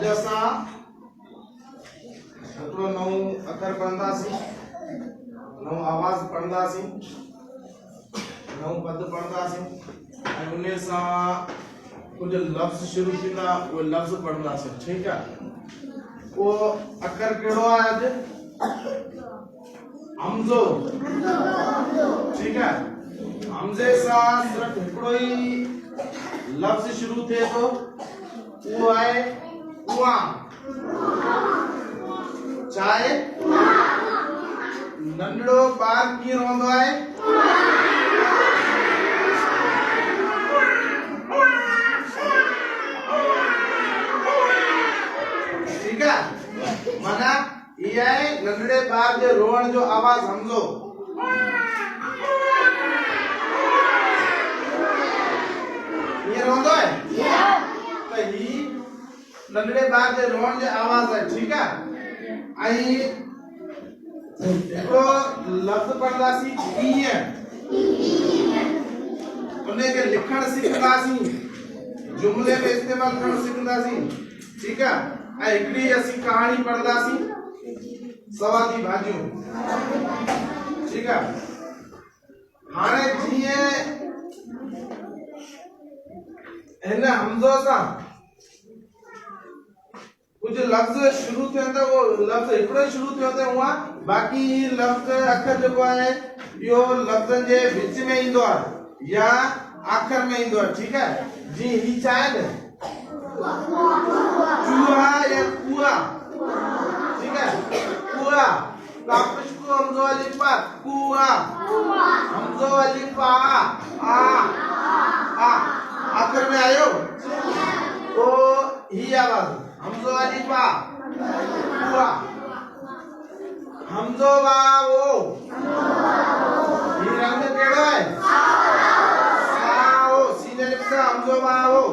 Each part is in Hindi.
असा हिकिड़ो नओं अखर पढ़ंदासीं, नओं आवाज़ पढ़ंदासीं, नओं पद पढ़ंदासीं ऐं उन सां कुछ लफ़्ज़ शुरू थींदा, उहे लफ़्ज़ पढ़ंदासीं। ठीकु आहे। उहो अखर कहिड़ो आहे अॼु? हमज़ो। ठीकु आहे। हमज़े सां सिर्फ़ु हिकिड़ो ई लफ़्ज़ शुरू थिए थो, उहो आहे उआ। चाहे नंढड़ो ॿार कीअं रहंदो आहे? ठीकु आहे। माना इहा आहे नंढड़े ॿार जे रोअण जो आवाज़ हमज़ो। कीअं रहंदो आहे? त ही नंढड़े ॿार जे रोअण जो आवाज़ आहे। ठीकु आहे। ऐं हिकिड़ो लफ़्ज़ पढ़ंदासीं कीअं, उनखे लिखण सिखंदासीं, जुमले में इस्तेमालु करणु सिखंदासीं। ठीकु आहे। ऐं हिकिड़ी असीं कहाणी पढ़ंदासीं, सवादी भाॼियूं। ठीकु आहे। हाणे जीअं हिन हमज़ो सां कुछ लफ़्ज़ शुरू थियनि था, वो लफ़्ज़ हिकिड़ो ई शुरू थियो त उहा बाक़ी लफ़्ज़ अखर जेको आहे इहो लफ़्ज़नि जे विच में ईंदो आहे या आख़िर में ईंदो आहे। ठीकु आहे। जीअं ही छा आहे न, चूहा या कुआ। ठीकु आहे। कुआ कापिश को हमज़ो अलिफ बा कुआ, हमज़ो अलिफ बा आ आखिर में आयो तो ही आवाज़ हमज़ो अलिफ बा कुआ, हमज़ो वाओ। ये रंग केड़ो है? साओ। सीने अलिफ से हमज़ो वाओ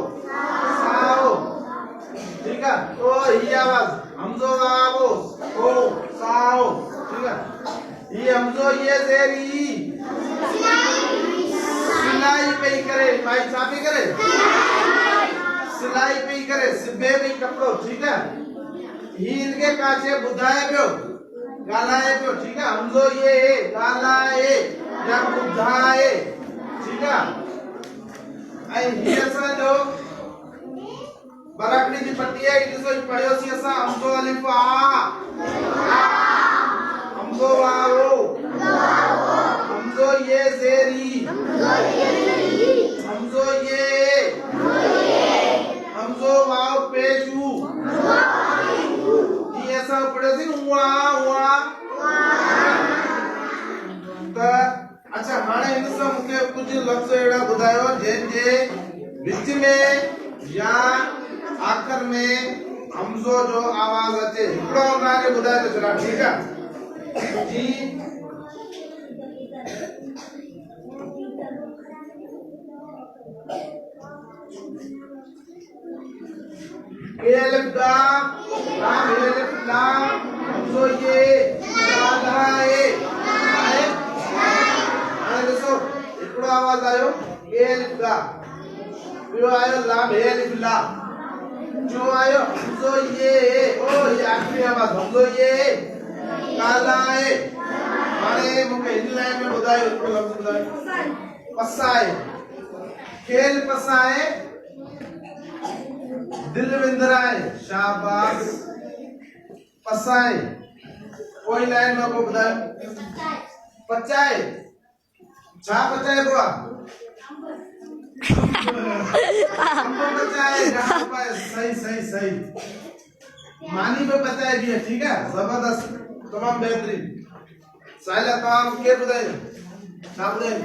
साओ। ठीक है। तो ही आवाज़ हमज़ो वाओ ओ साओ। ठीक है। ये हमज़ो ये जेरी सिलाई पे ही करे, भाई छापे करे, सिलाई पे ही करे, सिबे पे ही कपड़ो। ठीक है। ही इनके काचे बुधाए पियो, गालाए पियो। ठीक है। हमज़ो ये गालाए या बुधाए। ठीक है। ऐं ही असां जो बराकड़ी जी पट्टी है, ॾिसो पढ़ियोसीं असां हमज़ो अलिफ आ, हमज़ो वाओ, हमज़ो ये ज़ेरी, हमज़ो ये, हमज़ो वाओ पेशू। ये असां पढ़ियोसीं उआ उआ। त अच्छा हाणे हिन सां मूंखे कुझु लफ़्ज़ अहिड़ा ॿुधायो जंहिंजे विच में या आख़िर में हमज़ो जो आवाज़ अचे। हिकिड़ो तव्हांखे ॿुधाए थो छॾां। ठीकु आहे। जी अलिफ गा लाम अलिफ लाम हमज़ो ये गाला ए। हाणे ॾिसो हिकिड़ो आवाज़ आयो अलिफ गा, ॿियो आयो लाम अलिफ ला, जो आयो हमज़ो ये ओ ये आखिरी आवाज़ हमज़ो ये गाला ए। हाणे मूंखे हिन लाइन में ॿुधायो हिकिड़ो लफ़्ज़ ॿुधायो पसाए। खेल पसाए दिल विंदराए। शाबाश। पसाए कोई लाइन में को ॿुधायो। पचाए छा पचाए को आहे? पचाए सही सही सही मानी में पचाए भी है। ठीक है। जबरदस्त तमाम बेहतरीन। साहिला तमाम के ॿुधायो छा ॿुधायो?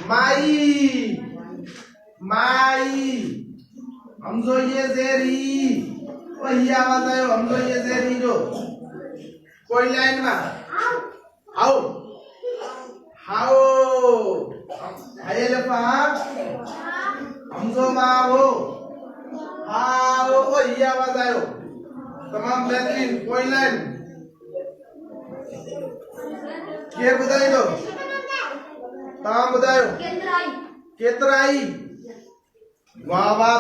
माई माई हमज़ो ये ज़ेरी। वही आवाज़ आयो हमज़ो ये ज़ेरी जो। कोई लाइन में आओ हाओ आये लफा हमज़ो माओ हाओ वही आवाज़ आयो तमाम बेहतरीन। कोई लाइन के ॿुधाई दो तव्हां ॿुधायो केतिराई। वाह वाह।